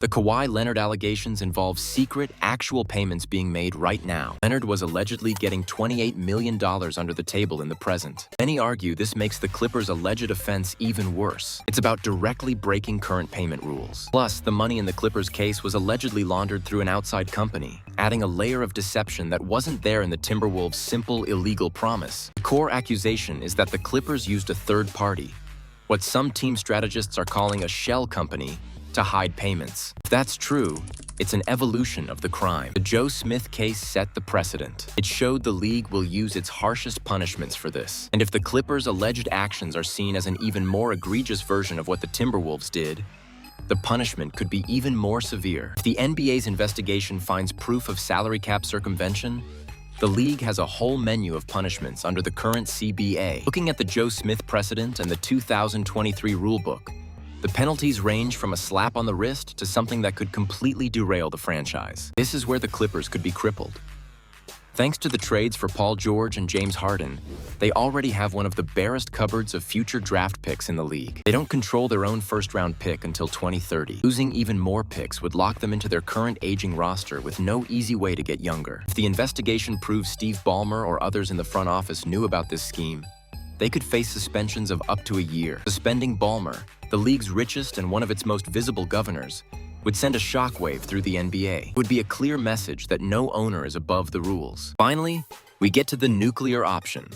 The Kawhi Leonard allegations involve secret, actual payments being made right now. Leonard was allegedly getting $28 million under the table in the present. Many argue this makes the Clippers' alleged offense even worse. It's about directly breaking current payment rules. Plus, the money in the Clippers' case was allegedly laundered through an outside company, adding a layer of deception that wasn't there in the Timberwolves' simple, illegal promise. The core accusation is that the Clippers used a third party, what some team strategists are calling a shell company, to hide payments. If that's true, it's an evolution of the crime. The Joe Smith case set the precedent. It showed the league will use its harshest punishments for this. And if the Clippers' alleged actions are seen as an even more egregious version of what the Timberwolves did, the punishment could be even more severe. If the NBA's investigation finds proof of salary cap circumvention, the league has a whole menu of punishments under the current CBA. Looking at the Joe Smith precedent and the 2023 rulebook, the penalties range from a slap on the wrist to something that could completely derail the franchise. This is where the Clippers could be crippled. Thanks to the trades for Paul George and James Harden, they already have one of the barest cupboards of future draft picks in the league. They don't control their own first-round pick until 2030. Losing even more picks would lock them into their current aging roster with no easy way to get younger. If the investigation proves Steve Ballmer or others in the front office knew about this scheme, they could face suspensions of up to a year. Suspending Ballmer, the league's richest and one of its most visible governors, would send a shockwave through the NBA. It would be a clear message that no owner is above the rules. Finally, we get to the nuclear option,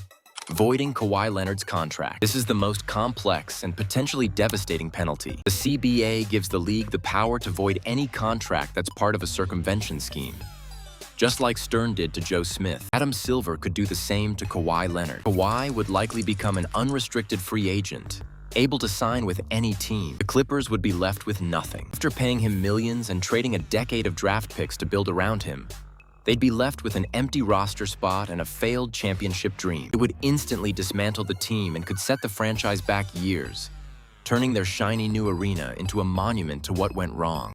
voiding Kawhi Leonard's contract. This is the most complex and potentially devastating penalty. The CBA gives the league the power to void any contract that's part of a circumvention scheme. Just like Stern did to Joe Smith, Adam Silver could do the same to Kawhi Leonard. Kawhi would likely become an unrestricted free agent, able to sign with any team. The Clippers would be left with nothing. After paying him millions and trading a decade of draft picks to build around him, they'd be left with an empty roster spot and a failed championship dream. It would instantly dismantle the team and could set the franchise back years, turning their shiny new arena into a monument to what went wrong.